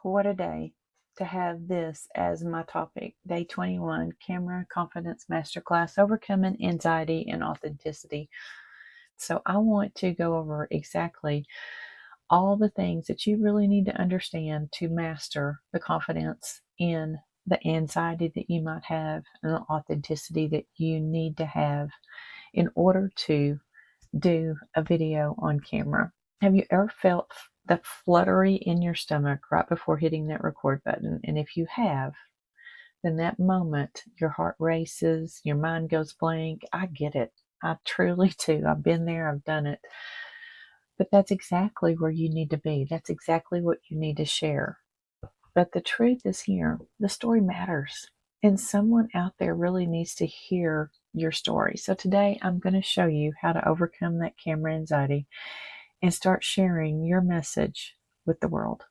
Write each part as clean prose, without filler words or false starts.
What a day to have this as my topic. Day 21, Camera Confidence Masterclass, Overcoming Anxiety and Authenticity. So I want to go over exactly all the things that you really need to understand to master the confidence in the anxiety that you might have and the authenticity that you need to have in order to do a video on camera. Have you ever felt the fluttery in your stomach right before hitting that record button? And if you have, then that moment your heart races, your mind goes blank. I get it. I truly do. I've been there, I've done it. But that's exactly where you need to be. That's exactly what you need to share. But the truth is here, the story matters. And someone out there really needs to hear your story. So today I'm going to show you how to overcome that camera anxiety and start sharing your message with the world.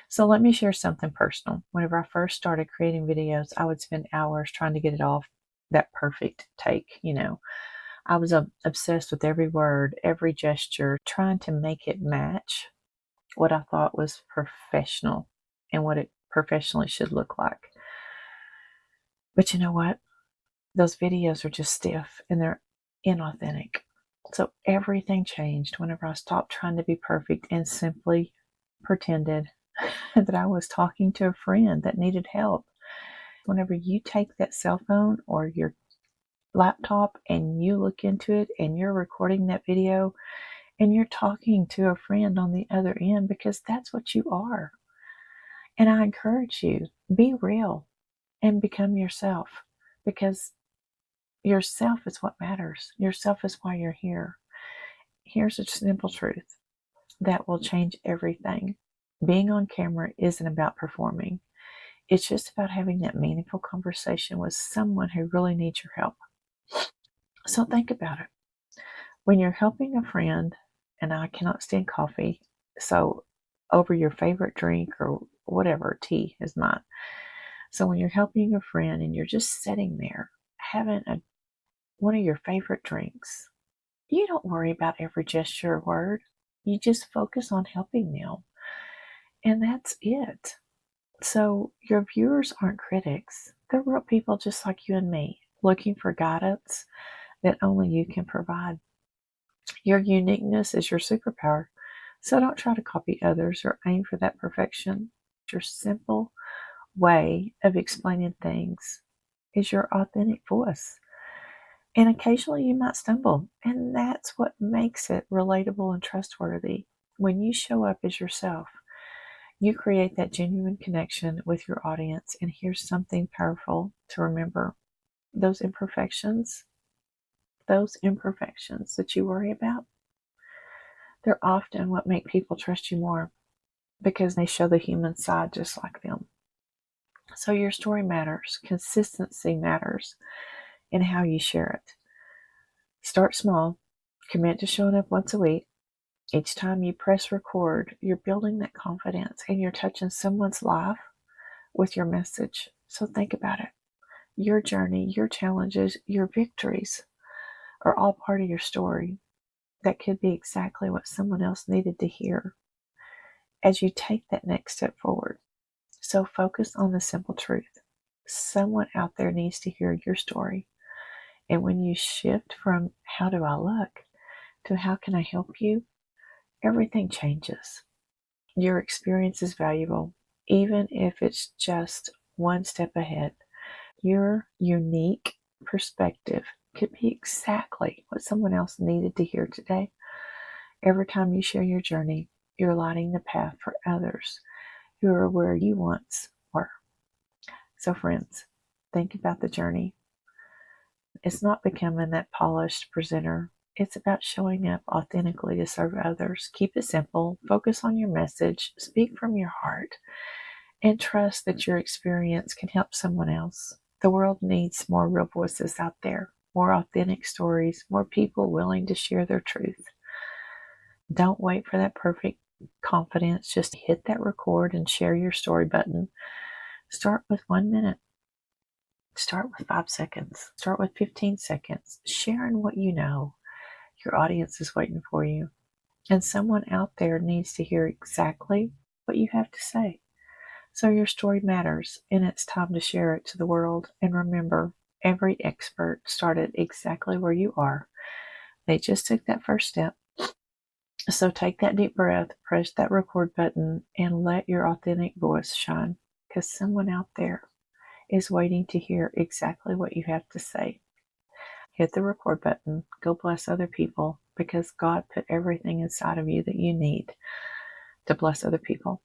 So let me share something personal. Whenever I first started creating videos, I would spend hours trying to get it off that perfect take. I was obsessed with every word, every gesture, trying to make it match what I thought was professional and what it professionally should look like. But you know what? Those videos are just stiff and they're inauthentic. So everything changed whenever I stopped trying to be perfect and simply pretended that I was talking to a friend that needed help. Whenever you take that cell phone or your laptop and you look into it and you're recording that video and you're talking to a friend on the other end, because that's what you are. And I encourage you, be real and become yourself, because yourself is what matters. Yourself is why you're here. Here's a simple truth that will change everything. Being on camera isn't about performing. It's just about having that meaningful conversation with someone who really needs your help. So think about it. When you're helping a friend, and I cannot stand coffee, so over your favorite drink or whatever, tea is mine. So when you're helping a friend and you're just sitting there having one of your favorite drinks, you don't worry about every gesture or word. You just focus on helping them. And that's it. So your viewers aren't critics. They're real people just like you and me, looking for guidance that only you can provide. Your uniqueness is your superpower. So don't try to copy others or aim for that perfection. Your simple way of explaining things is your authentic voice. And occasionally you might stumble, and that's what makes it relatable and trustworthy. When you show up as yourself, you create that genuine connection with your audience. And here's something powerful to remember. Those imperfections that you worry about, they're often what make people trust you more, because they show the human side just like them. So your story matters. Consistency matters in how you share it. Start small. Commit to showing up once a week. Each time you press record, you're building that confidence and you're touching someone's life with your message. So think about it. Your journey, your challenges, your victories are all part of your story. That could be exactly what someone else needed to hear as you take that next step forward. So focus on the simple truth. Someone out there needs to hear your story. And when you shift from how do I look to how can I help you, everything changes. Your experience is valuable, even if it's just one step ahead. Your unique perspective could be exactly what someone else needed to hear today. Every time you share your journey, you're lighting the path for others who are where you once were. So friends, think about the journey. It's not becoming that polished presenter. It's about showing up authentically to serve others. Keep it simple. Focus on your message. Speak from your heart. And trust that your experience can help someone else. The world needs more real voices out there, more authentic stories, more people willing to share their truth. Don't wait for that perfect confidence. Just hit that record and share your story button. Start with 1 minute. Start with 5 seconds. Start with 15 seconds. Sharing what you know. Your audience is waiting for you. And someone out there needs to hear exactly what you have to say. So your story matters, and it's time to share it to the world. And remember, every expert started exactly where you are. They just took that first step. So take that deep breath, press that record button, and let your authentic voice shine, because someone out there is waiting to hear exactly what you have to say. Hit the record button. Go bless other people, because God put everything inside of you that you need to bless other people.